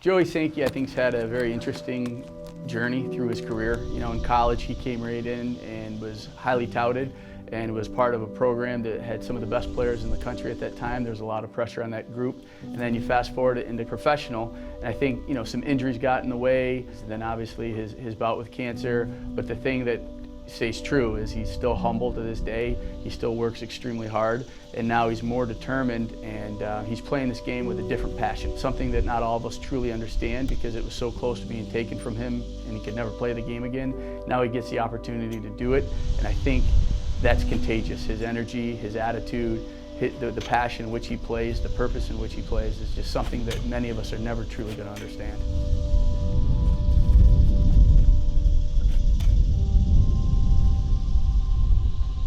Joey Sankey, I think, has had a very interesting journey through his career. You know, in college, he came right in and was highly touted and was part of a program that had some of the best players in the country at that time. There was a lot of pressure on that group. And then you fast forward it into professional, and I think, you know, some injuries got in the way, and then obviously his bout with cancer. But the thing that stays true is he's still humble to this day. He still works extremely hard, and now he's more determined, and he's playing this game with a different passion, something that not all of us truly understand because it was so close to being taken from him and he could never play the game again. Now he gets the opportunity to do it, and I think that's contagious. His energy, his attitude, the passion in which he plays, the purpose in which he plays is just something that many of us are never truly going to understand.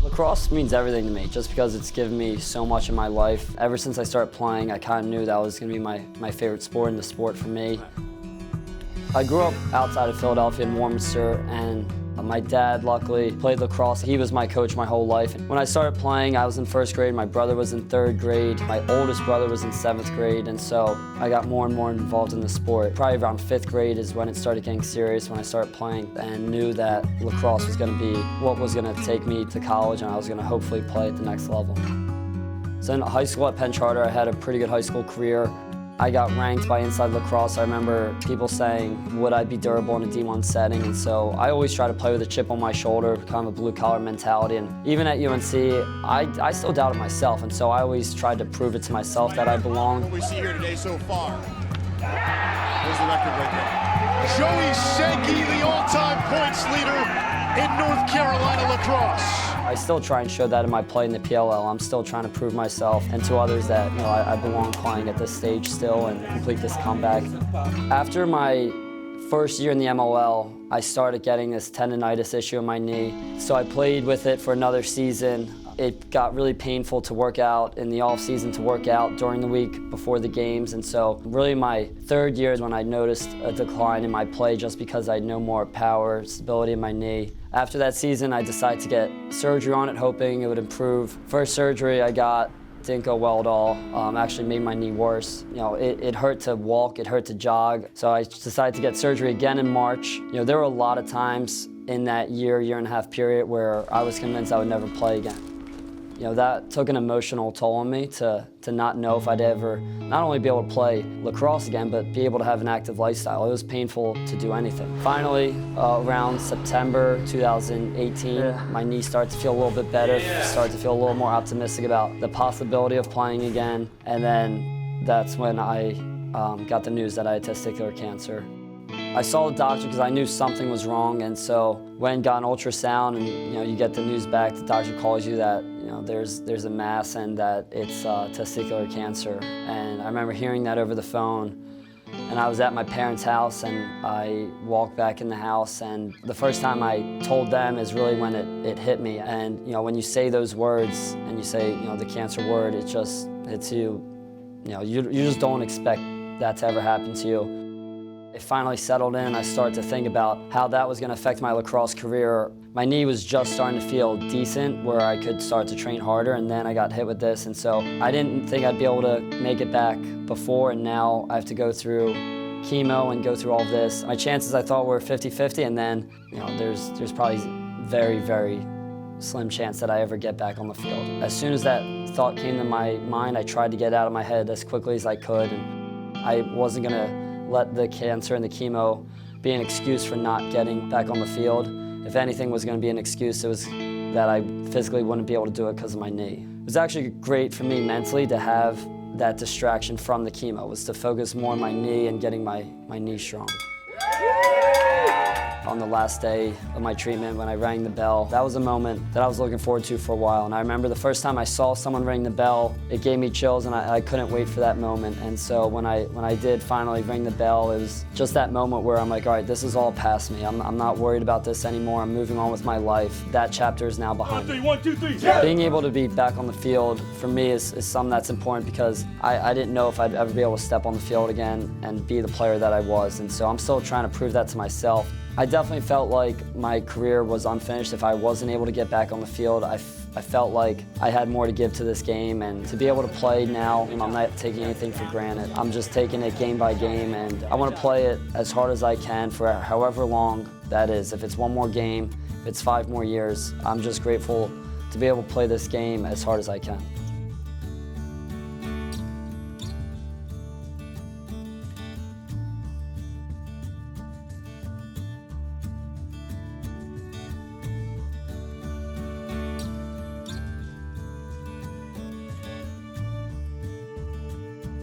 Lacrosse means everything to me just because it's given me so much in my life. Ever since I started playing, I kind of knew that was going to be my favorite sport and the sport for me. I grew up outside of Philadelphia in Warminster, and my dad luckily played lacrosse. He was my coach my whole life. When I started playing, I was in first grade, my brother was in third grade, my oldest brother was in seventh grade, and so I got more and more involved in the sport. Probably around fifth grade is when it started getting serious, when I started playing and knew that lacrosse was going to be what was going to take me to college, and I was going to hopefully play at the next level. So in high school at Penn Charter, I had a pretty good high school career. I got ranked by Inside Lacrosse. I remember people saying, would I be durable in a D1 setting? And so I always try to play with a chip on my shoulder, kind of a blue-collar mentality. And even at UNC, I still doubted myself. And so I always tried to prove it to myself that I belong. What we see here today so far. There's the record right there. Joey Sankey, the all-time points leader in North Carolina lacrosse. I still try and show that in my play in the PLL. I'm still trying to prove myself and to others that, you know, I belong playing at this stage still and complete this comeback. After my first year in the MLL, I started getting this tendonitis issue in my knee. So I played with it for another season. It got really painful to work out in the off season, to work out during the week before the games. And so really my third year is when I noticed a decline in my play just because I had no more power, stability in my knee. After that season, I decided to get surgery on it, hoping it would improve. First surgery I got didn't go well at all. Actually made my knee worse. You know, it hurt to walk, it hurt to jog. So I decided to get surgery again in March. You know, there were a lot of times in that year and a half period where I was convinced I would never play again. You know, that took an emotional toll on me to not know if I'd ever not only be able to play lacrosse again, but be able to have an active lifestyle. It was painful to do anything. Finally, around September 2018, my knee started to feel a little bit better, started to feel a little more optimistic about the possibility of playing again. And then that's when I got the news that I had testicular cancer. I saw the doctor because I knew something was wrong, and so went and got an ultrasound, and you know, you get the news back. The doctor calls you that there's a mass and that it's testicular cancer. And I remember hearing that over the phone, and I was at my parents' house, and I walked back in the house, and the first time I told them is really when it hit me. And you know, when you say those words and you say, you know, the cancer word, it just hits you. You know, you just don't expect that to ever happen to you. It finally settled in. I started to think about how that was going to affect my lacrosse career. My knee was just starting to feel decent where I could start to train harder, and then I got hit with this, and so I didn't think I'd be able to make it back before, and now I have to go through chemo and go through all of this. My chances I thought were 50-50, and then you know, there's probably very, very slim chance that I ever get back on the field. As soon as that thought came to my mind, I tried to get it out of my head as quickly as I could, and I wasn't going to let the cancer and the chemo be an excuse for not getting back on the field. If anything was going to be an excuse, it was that I physically wouldn't be able to do it because of my knee. It was actually great for me mentally to have that distraction from the chemo, was to focus more on my knee and getting my knee strong. On the last day of my treatment, when I rang the bell, that was a moment that I was looking forward to for a while. And I remember the first time I saw someone ring the bell, it gave me chills, and I couldn't wait for that moment. And so when I did finally ring the bell, it was just that moment where I'm like, all right, this is all past me. I'm not worried about this anymore. I'm moving on with my life. That chapter is now behind me. 1, 2, 3, yeah. Being able to be back on the field for me is something that's important because I didn't know if I'd ever be able to step on the field again and be the player that I was. And so I'm still trying to prove that to myself. I definitely felt like my career was unfinished if I wasn't able to get back on the field. I felt like I had more to give to this game, and to be able to play now, I'm not taking anything for granted. I'm just taking it game by game, and I want to play it as hard as I can for however long that is. If it's one more game, if it's 5 more years, I'm just grateful to be able to play this game as hard as I can.